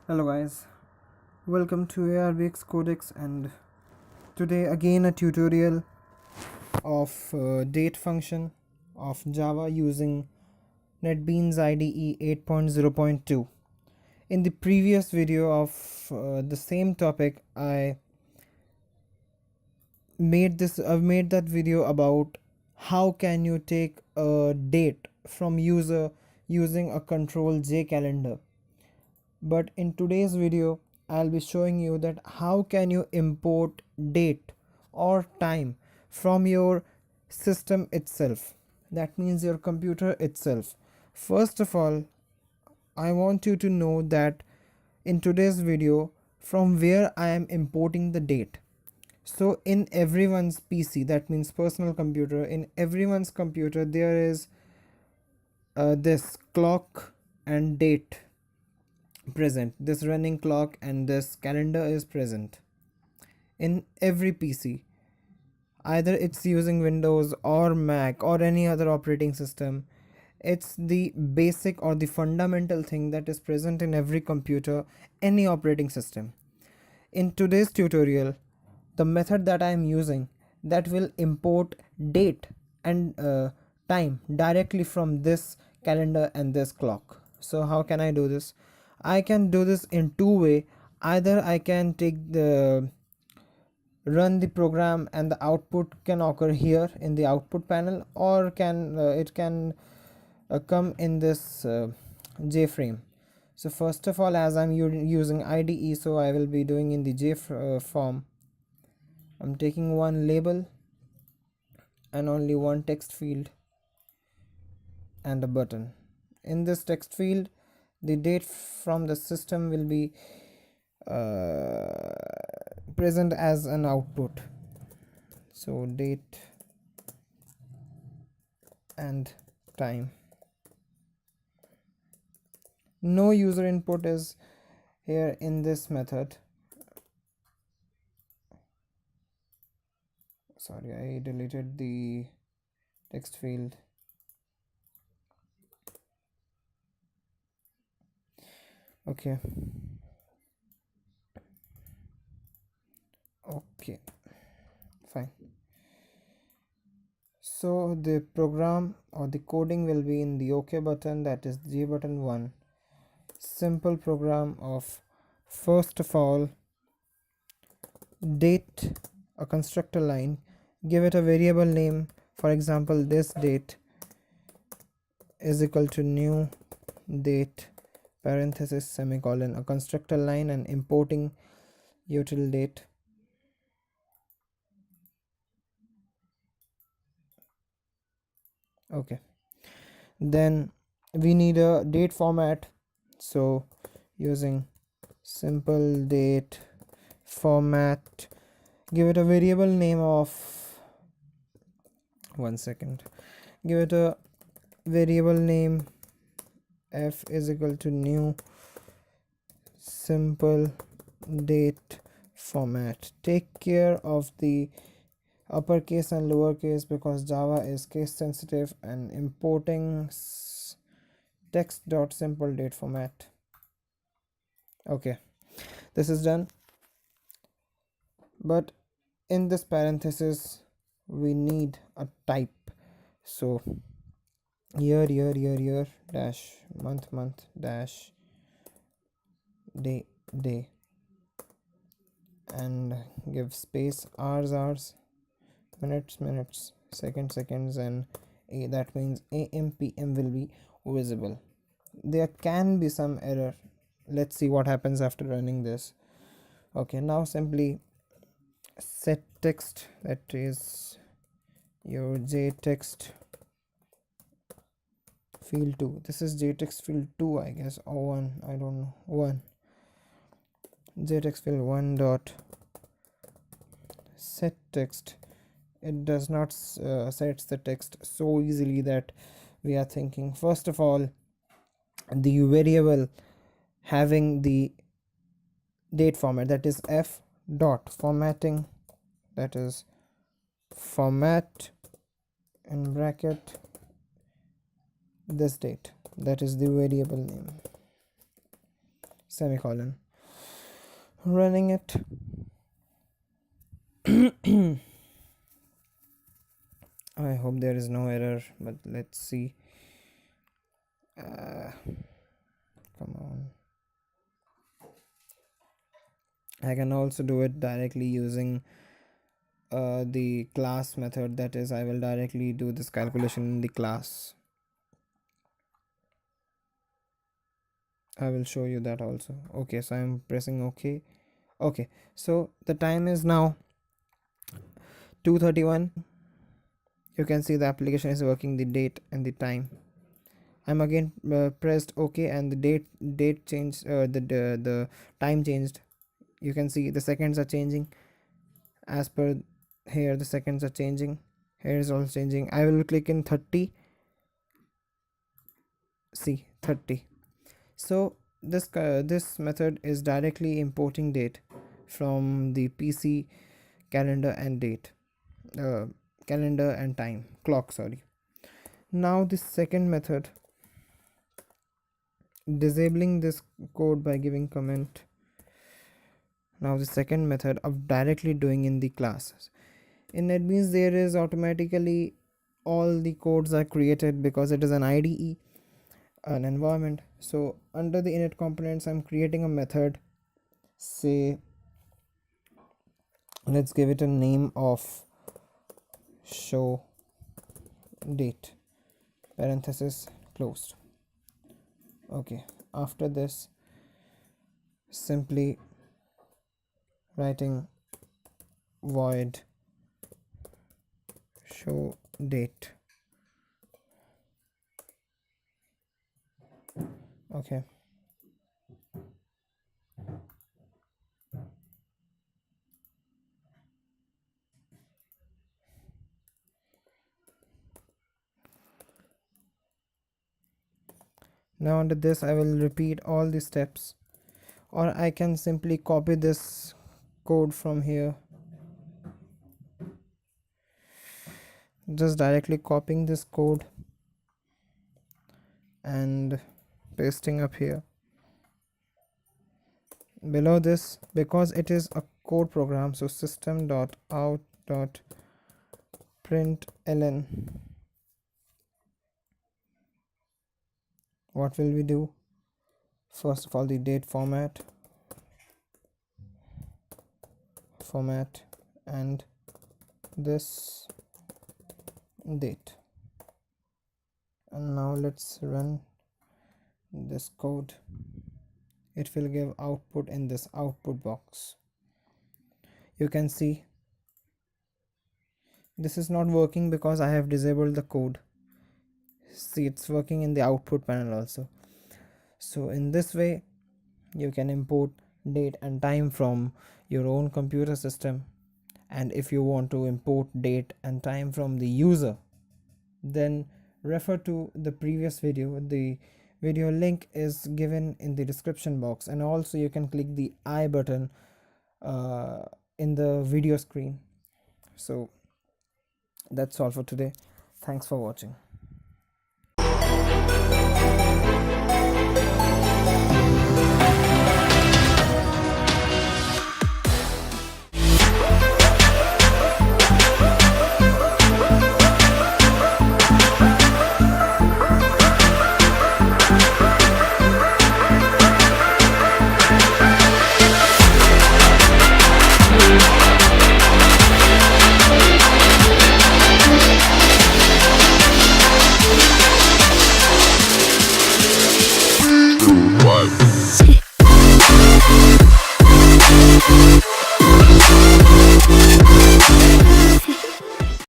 Hello guys, welcome to ARBX CodeX, and today again a tutorial of date function of Java using NetBeans IDE 8.0.2. In the previous video of the same topic, I've made that video about how can you take a date from user using a control J calendar. But in today's video I'll be showing you that how can you import date or time from your system itself, that means your computer itself. First of all, I want you to know that in today's video from where I am importing the date. So in everyone's PC, that means personal computer, in everyone's computer there is this clock and date present. This running clock and this calendar is present in every PC, either it's using Windows or Mac or any other operating system. It's the basic or the fundamental thing that is present in every computer, any operating system. In today's tutorial, the method that I am using that will import date and time directly from this calendar and this clock. So how can I do this? I can do this in two ways. Either I can run the program and the output can occur here in the output panel, or it can come in this JFrame. So first of all, as I'm using IDE, so I will be doing in the form. I'm taking one label and only one text field and a button. In this text field, the date from the system will be present as an output. So date and time. No user input is here in this method. Sorry, I deleted the text field. Okay, fine. So the program or the coding will be in the OK button, that is J button 1. Simple program of, first of all, date, a constructor line, give it a variable name, for example thisDate is equal to new date parenthesis semicolon, a constructor line, and importing util date. Okay, then we need a date format, so using SimpleDateFormat, give it a variable name of, give it a variable name f is equal to new simple date format. Take care of the uppercase and lowercase because Java is case sensitive, and importing text.simpleDateFormat. Okay, this is done, but in this parenthesis we need a type. So year dash month dash day and give space hours minutes seconds, and that means AM PM will be visible. There can be some error. Let's see what happens after running this. Okay, now simply set text, that is your JText field 2. This is JText field 2, I guess, or 1, I don't know, 1. JText field 1 dot set text. It does not sets the text so easily that we are thinking. First of all, the variable having the date format, that is f dot formatting, that is format in bracket thisDate, that is the variable name. semicolon. Running it. I hope there is no error, but let's see. Come on. I can also do it directly using the class method. That is, I will directly do this calculation in the class. I will show you that also. Okay, so I'm pressing OK. Okay, so the time is now 2:31. You can see the application is working, the date and the time. I'm again pressed OK, and the date changed, the time changed. You can see the seconds are changing. As per here, the seconds are changing. Here is also changing. I will click in 30. See, 30. So this method is directly importing date from the PC calendar and date, calendar and time clock, sorry. Now the second method, disabling this code by giving comment. Now the second method of directly doing in the classes. In NetBeans there is automatically all the codes are created because it is an IDE, an environment. So under the initComponents I'm creating a method. Say, let's give it a name of showDate, parenthesis closed. Okay, after this simply writing void showDate. Okay, now under this I will repeat all the steps, or I can simply copy this code from here, just directly copying this code and pasting up here. Below this, because it is a code program, so System.out.println, what will we do? First of all, the date format and this date. And now let's run this code. It will give output in this output box. You can see this is not working because I have disabled the code. See, it's working in the output panel also. So in this way you can import date and time from your own computer system, and if you want to import date and time from the user, then refer to the previous video. The video link is given in the description box, and also you can click the I button in the video screen. So that's all for today. Thanks for watching.